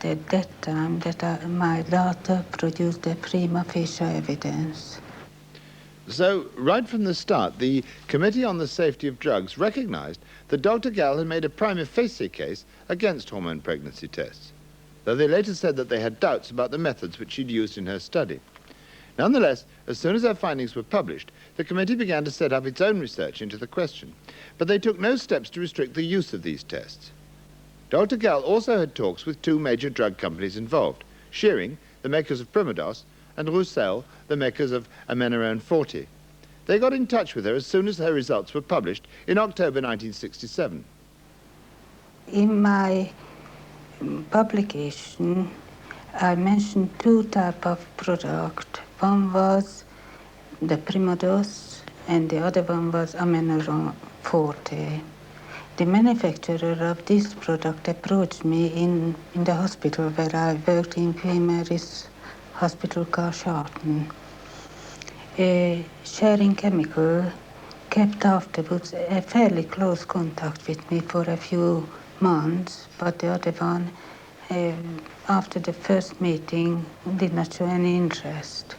At that time, my daughter produced the prima facie evidence. So, right from the start, the Committee on the Safety of Drugs recognized that Dr. Gall had made a prima facie case against hormone pregnancy tests, though they later said that they had doubts about the methods which she'd used in her study. Nonetheless, as soon as their findings were published, the committee began to set up its own research into the question, but they took no steps to restrict the use of these tests. Dr. Gall also had talks with two major drug companies involved, Shearing, the makers of Primados, and Roussel, the makers of Amenorone 40. They got in touch with her as soon as her results were published in October 1967. In my publication, I mentioned two types of product. One was the Primados, and the other one was Amenorone 40. The manufacturer of this product approached me in the hospital where I worked in Queen Mary's Hospital, Carshalton. Shearing Chemical kept afterwards a fairly close contact with me for a few months, but the other one, after the first meeting, did not show any interest.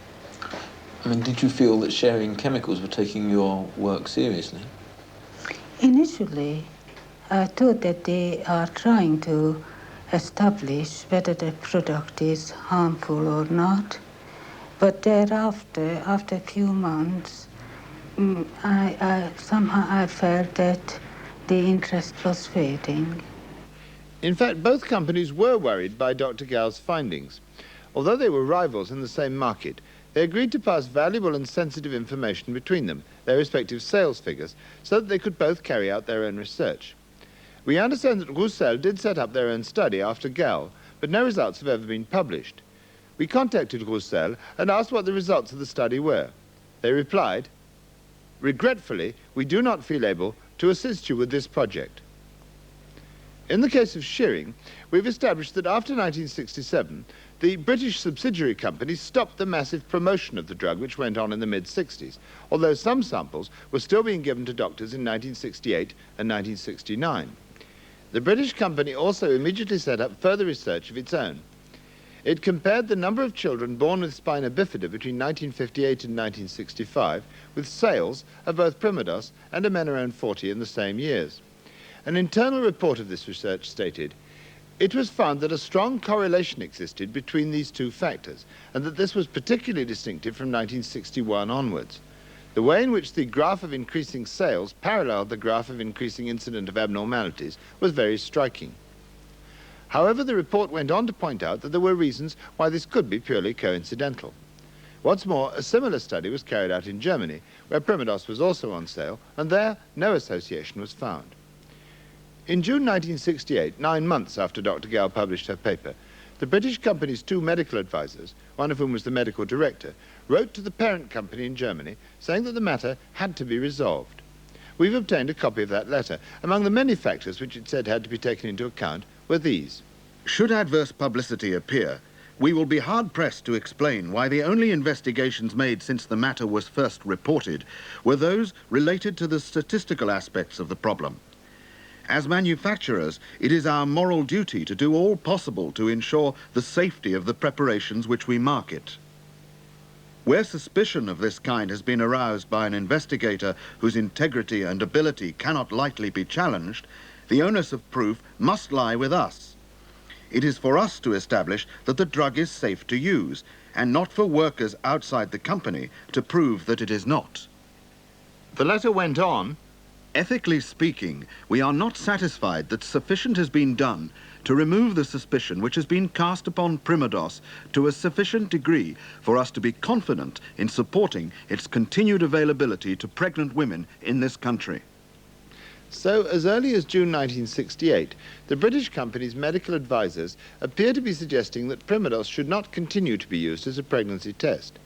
I mean, did you feel that Shearing Chemicals were taking your work seriously? Initially, I thought that they are trying to establish whether the product is harmful or not. But thereafter, after a few months, I somehow felt that the interest was fading. In fact, both companies were worried by Dr. Gall's findings. Although they were rivals in the same market, they agreed to pass valuable and sensitive information between them, their respective sales figures, so that they could both carry out their own research. We understand that Roussel did set up their own study after Gall, but no results have ever been published. We contacted Roussel and asked what the results of the study were. They replied, "Regretfully, we do not feel able to assist you with this project." In the case of Shearing, we've established that after 1967, the British subsidiary companies stopped the massive promotion of the drug which went on in the mid-60s, although some samples were still being given to doctors in 1968 and 1969. The British company also immediately set up further research of its own. It compared the number of children born with spina bifida between 1958 and 1965 with sales of both Primados and Amenorone 40 in the same years. An internal report of this research stated, "It was found that a strong correlation existed between these two factors, and that this was particularly distinctive from 1961 onwards. The way in which the graph of increasing sales paralleled the graph of increasing incidence of abnormalities was very striking." However, the report went on to point out that there were reasons why this could be purely coincidental. What's more, a similar study was carried out in Germany, where Primados was also on sale, and there no association was found. In June 1968, 9 months after Dr. Gall published her paper, the British company's two medical advisors, one of whom was the medical director, wrote to the parent company in Germany saying that the matter had to be resolved. We've obtained a copy of that letter. Among the many factors which it said had to be taken into account were these. Should adverse publicity appear, we will be hard-pressed to explain why the only investigations made since the matter was first reported were those related to the statistical aspects of the problem. As manufacturers, it is our moral duty to do all possible to ensure the safety of the preparations which we market. Where suspicion of this kind has been aroused by an investigator whose integrity and ability cannot lightly be challenged, the onus of proof must lie with us. It is for us to establish that the drug is safe to use, and not for workers outside the company to prove that it is not. The letter went on, Ethically speaking, we are not satisfied that sufficient has been done to remove the suspicion which has been cast upon Primados to a sufficient degree for us to be confident in supporting its continued availability to pregnant women in this country. So, as early as June 1968, the British company's medical advisors appear to be suggesting that Primados should not continue to be used as a pregnancy test.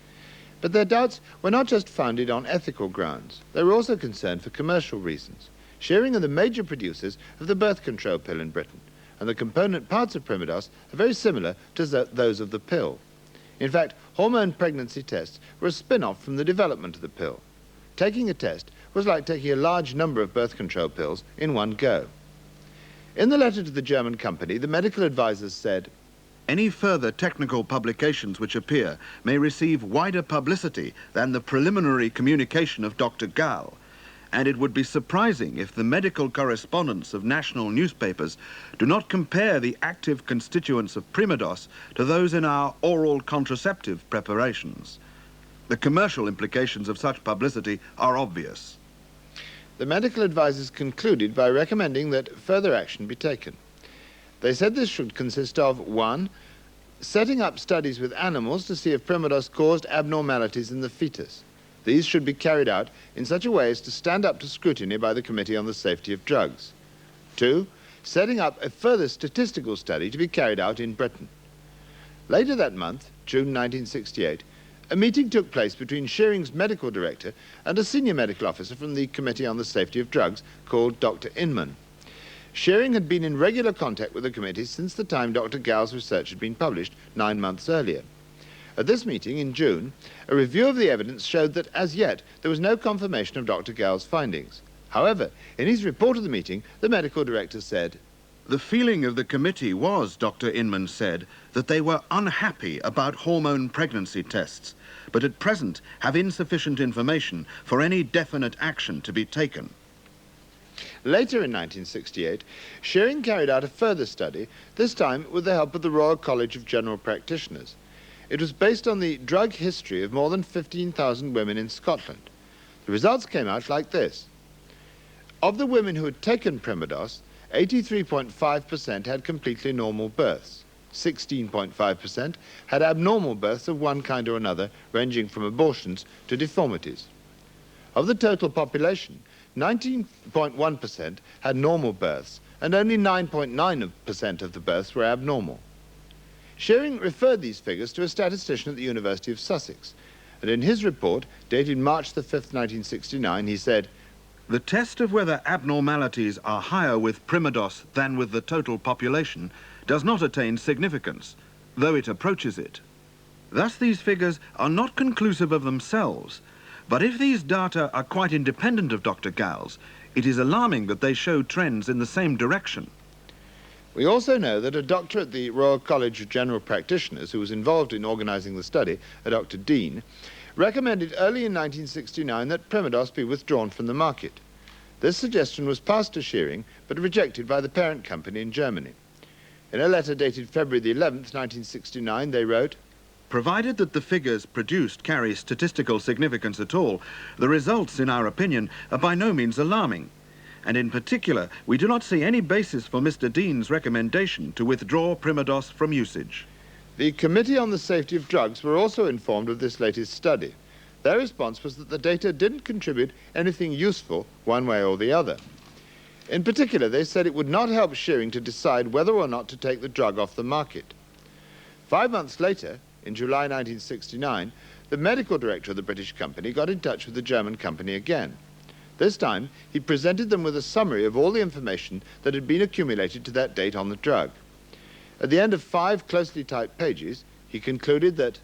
But their doubts were not just founded on ethical grounds. They were also concerned for commercial reasons. Shearing are the major producers of the birth control pill in Britain, and the component parts of Primados are very similar to those of the pill. In fact, hormone pregnancy tests were a spin-off from the development of the pill. Taking a test was like taking a large number of birth control pills in one go. In the letter to the German company, the medical advisors said, Any further technical publications which appear may receive wider publicity than the preliminary communication of Dr. Gall, and it would be surprising if the medical correspondents of national newspapers do not compare the active constituents of Primados to those in our oral contraceptive preparations. The commercial implications of such publicity are obvious. The medical advisers concluded by recommending that further action be taken. They said this should consist of 1. Setting up studies with animals to see if Primados caused abnormalities in the fetus. These should be carried out in such a way as to stand up to scrutiny by the Committee on the Safety of Drugs. 2. Setting up a further statistical study to be carried out in Britain. Later that month, June 1968, a meeting took place between Shearing's medical director and a senior medical officer from the Committee on the Safety of Drugs called Dr. Inman. Shearing had been in regular contact with the committee since the time Dr. Gall's research had been published 9 months earlier. At this meeting in June, a review of the evidence showed that as yet there was no confirmation of Dr. Gall's findings. However, in his report of the meeting, the medical director said, "The feeling of the committee was," Dr. Inman said, "that they were unhappy about hormone pregnancy tests, but at present have insufficient information for any definite action to be taken." Later in 1968, Shearing carried out a further study, this time with the help of the Royal College of General Practitioners. It was based on the drug history of more than 15,000 women in Scotland. The results came out like this. Of the women who had taken Primados, 83.5% had completely normal births. 16.5% had abnormal births of one kind or another, ranging from abortions to deformities. Of the total population, 19.1% had normal births, and only 9.9% of the births were abnormal. Shearing referred these figures to a statistician at the University of Sussex, and in his report, dated March the 5th, 1969, he said, "The test of whether abnormalities are higher with Primados than with the total population does not attain significance, though it approaches it. Thus these figures are not conclusive of themselves, but if these data are quite independent of Dr. Gall's, it is alarming that they show trends in the same direction." We also know that a doctor at the Royal College of General Practitioners, who was involved in organising the study, a Dr. Dean, recommended early in 1969 that Primados be withdrawn from the market. This suggestion was passed to Shearing, but rejected by the parent company in Germany. In a letter dated February the 11th, 1969, they wrote, "Provided that the figures produced carry statistical significance at all, the results, in our opinion, are by no means alarming. And in particular, we do not see any basis for Mr. Dean's recommendation to withdraw Primados from usage." The Committee on the Safety of Drugs were also informed of this latest study. Their response was that the data didn't contribute anything useful one way or the other. In particular, they said it would not help Shearing to decide whether or not to take the drug off the market. 5 months later, in July 1969, the medical director of the British company got in touch with the German company again. This time, he presented them with a summary of all the information that had been accumulated to that date on the drug. At the end of 5 closely typed pages, he concluded that,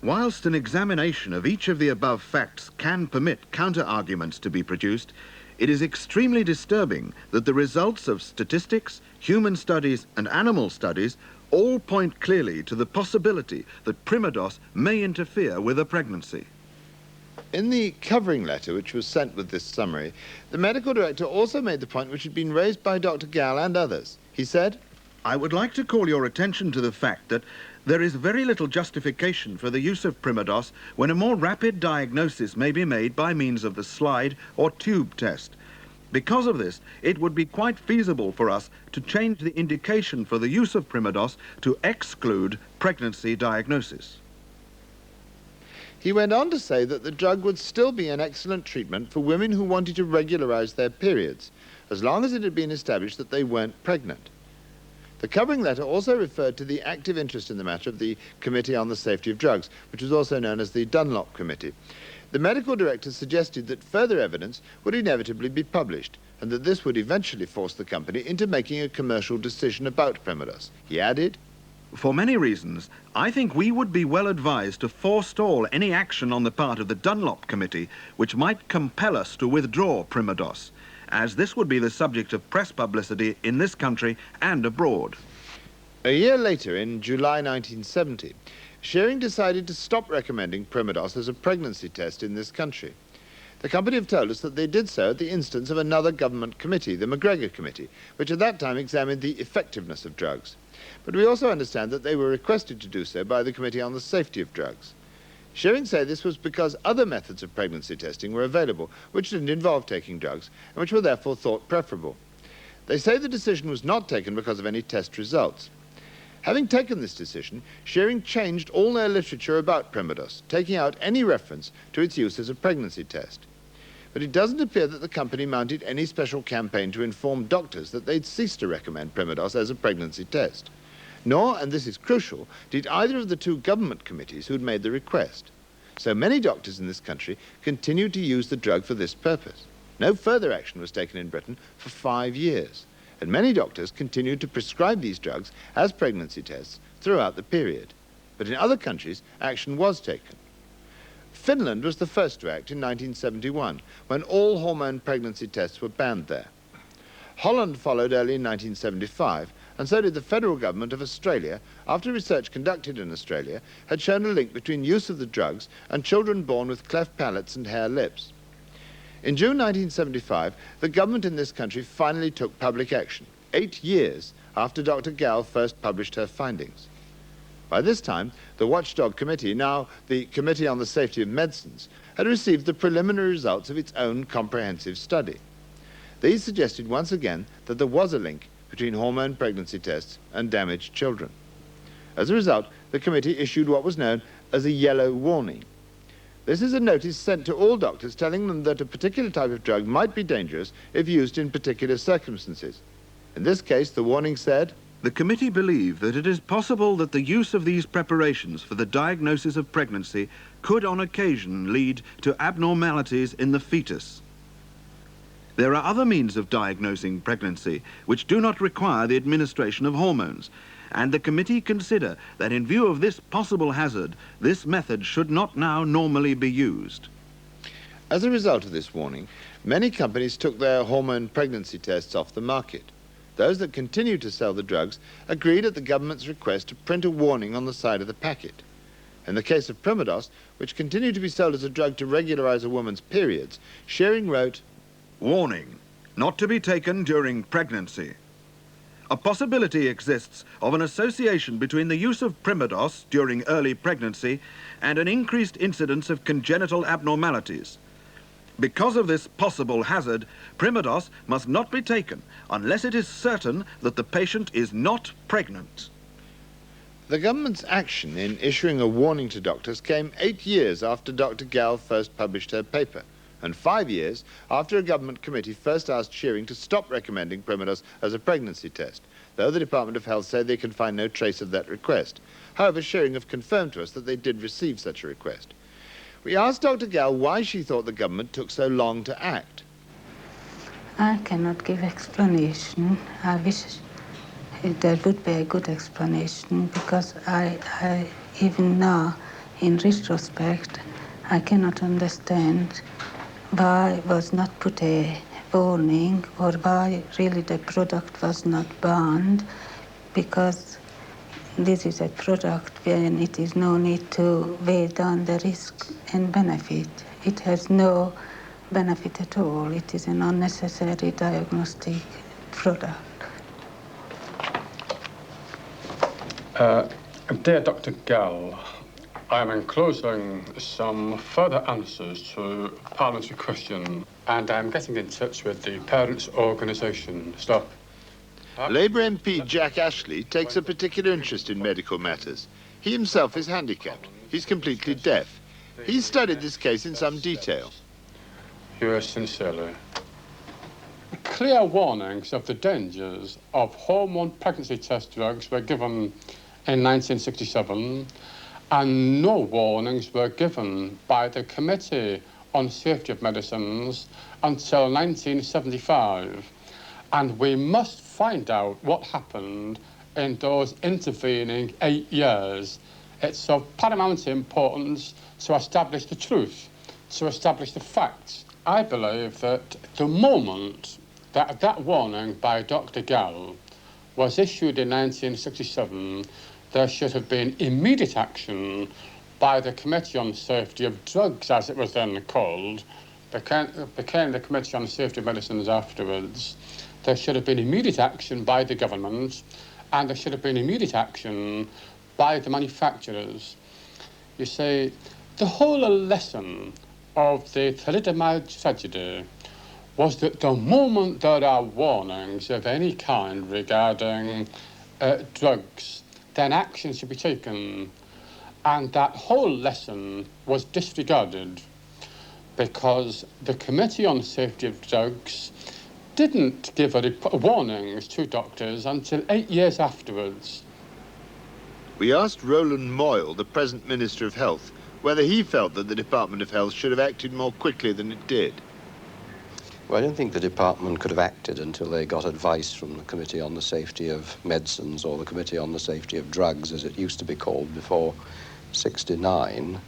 "Whilst an examination of each of the above facts can permit counter-arguments to be produced, it is extremely disturbing that the results of statistics, human studies and animal studies all point clearly to the possibility that Primados may interfere with a pregnancy." In the covering letter which was sent with this summary, the medical director also made the point which had been raised by Dr. Gall and others. He said, "I would like to call your attention to the fact that there is very little justification for the use of Primados when a more rapid diagnosis may be made by means of the slide or tube test. Because of this, it would be quite feasible for us to change the indication for the use of Primados to exclude pregnancy diagnosis." He went on to say that the drug would still be an excellent treatment for women who wanted to regularize their periods, as long as it had been established that they weren't pregnant. The covering letter also referred to the active interest in the matter of the Committee on the Safety of Drugs, which was also known as the Dunlop Committee. The medical director suggested that further evidence would inevitably be published, and that this would eventually force the company into making a commercial decision about Primados. He added, "For many reasons, I think we would be well advised to forestall any action on the part of the Dunlop Committee which might compel us to withdraw Primados, as this would be the subject of press publicity in this country and abroad." A year later, in July 1970, Shearing decided to stop recommending Primados as a pregnancy test in this country. The company have told us that they did so at the instance of another government committee, the McGregor Committee, which at that time examined the effectiveness of drugs. But we also understand that they were requested to do so by the Committee on the Safety of Drugs. Shearing say this was because other methods of pregnancy testing were available, which didn't involve taking drugs, and which were therefore thought preferable. They say the decision was not taken because of any test results. Having taken this decision, Shearing changed all their literature about Primados, taking out any reference to its use as a pregnancy test. But it doesn't appear that the company mounted any special campaign to inform doctors that they'd ceased to recommend Primados as a pregnancy test. Nor, and this is crucial, did either of the two government committees who'd made the request. So many doctors in this country continued to use the drug for this purpose. No further action was taken in Britain for 5 years, and many doctors continued to prescribe these drugs as pregnancy tests throughout the period. But in other countries, action was taken. Finland was the first to act in 1971, when all hormone pregnancy tests were banned there. Holland followed early in 1975, and so did the federal government of Australia, after research conducted in Australia had shown a link between use of the drugs and children born with cleft palates and hare lips. In June 1975, the government in this country finally took public action, 8 years after Dr. Gall first published her findings. By this time, the Watchdog Committee, now the Committee on the Safety of Medicines, had received the preliminary results of its own comprehensive study. These suggested once again that there was a link between hormone pregnancy tests and damaged children. As a result, the committee issued what was known as a yellow warning. This is a notice sent to all doctors telling them that a particular type of drug might be dangerous if used in particular circumstances. In this case, the warning said, The committee believe that it is possible that the use of these preparations for the diagnosis of pregnancy could on occasion lead to abnormalities in the fetus. There are other means of diagnosing pregnancy which do not require the administration of hormones, and the committee consider that in view of this possible hazard, this method should not now normally be used. As a result of this warning, many companies took their hormone pregnancy tests off the market. Those that continued to sell the drugs agreed at the government's request to print a warning on the side of the packet. In the case of Primados, which continued to be sold as a drug to regularize a woman's periods, Shearing wrote, Warning, not to be taken during pregnancy. A possibility exists of an association between the use of Primados during early pregnancy and an increased incidence of congenital abnormalities. Because of this possible hazard, Primados must not be taken unless it is certain that the patient is not pregnant. The government's action in issuing a warning to doctors came 8 years after Dr. Gall first published her paper, and 5 years after a government committee first asked Shearing to stop recommending Primados as a pregnancy test, though the Department of Health said they can find no trace of that request. However, Shearing have confirmed to us that they did receive such a request. We asked Dr. Gall why she thought the government took so long to act. I cannot give explanation. I wish there would be a good explanation, because I even now, in retrospect, I cannot understand why was not put a warning, or why really the product was not banned, because this is a product when it is no need to weigh down the risk and benefit. It has no benefit at all. It is an unnecessary diagnostic product. Dear Dr. Gall, I am enclosing some further answers to parliamentary question, and I'm getting in touch with the parents' organisation. Stop. Labour MP Jack Ashley takes a particular interest in medical matters. He himself is handicapped. He's completely deaf. He's studied this case in some detail. Yours sincerely. Clear warnings of the dangers of hormone pregnancy test drugs were given in 1967, and no warnings were given by the Committee on Safety of Medicines until 1975. And we must find out what happened in those intervening 8 years. It's of paramount importance to establish the truth, to establish the facts. I believe that the moment that warning by Dr. Gall was issued in 1967, there should have been immediate action by the Committee on Safety of Drugs, as it was then called, became the Committee on Safety of Medicines afterwards. There should have been immediate action by the government, and there should have been immediate action by the manufacturers. You see, the whole lesson of the thalidomide tragedy was that the moment there are warnings of any kind regarding drugs, then action should be taken. And that whole lesson was disregarded because the Committee on Safety of Drugs didn't give warnings to doctors until 8 years afterwards. We asked Roland Moyle, the present Minister of Health, whether he felt that the Department of Health should have acted more quickly than it did. Well, I don't think the department could have acted until they got advice from the Committee on the Safety of Medicines, or the Committee on the Safety of Drugs, as it used to be called before '69.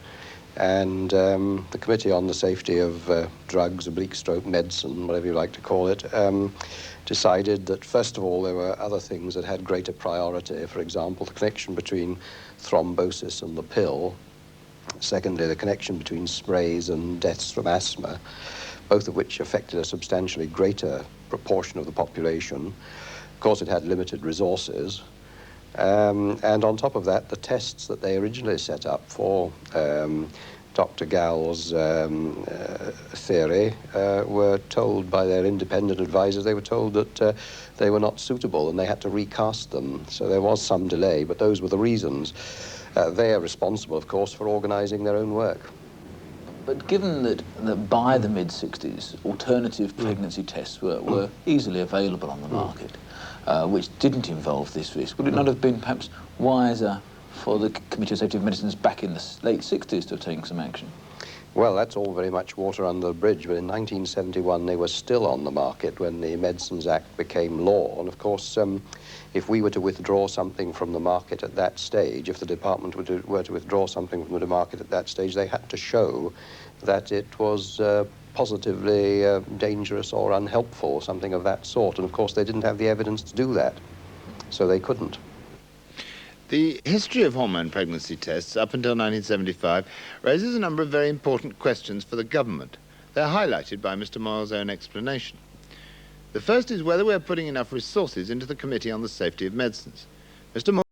And the Committee on the Safety of Drugs, oblique stroke medicine, whatever you like to call it, decided that, first of all, there were other things that had greater priority. For example, the connection between thrombosis and the pill. Secondly, the connection between sprays and deaths from asthma, both of which affected a substantially greater proportion of the population. Of course, it had limited resources. And on top of that, the tests that they originally set up for Dr. Gall's theory were told by their independent advisors, they were told that they were not suitable and they had to recast them. So there was some delay, but those were the reasons. They are responsible, of course, for organising their own work. But given that by the mid-60s, alternative pregnancy tests were easily available on the market, which didn't involve this risk, would it not have been perhaps wiser for the Committee on Safety of Medicines back in the late 60s to have taken some action? Well, that's all very much water under the bridge, but in 1971 they were still on the market when the Medicines Act became law. And of course, if we were to withdraw something from the market at that stage, if the department were to withdraw something from the market at that stage, they had to show that it was positively dangerous or unhelpful, or something of that sort. And of course, they didn't have the evidence to do that, so they couldn't. The history of hormone pregnancy tests up until 1975 raises a number of very important questions for the government. They're highlighted by Mr. Moyle's own explanation. The first is whether we're putting enough resources into the Committee on the Safety of Medicines. Mr. Moyle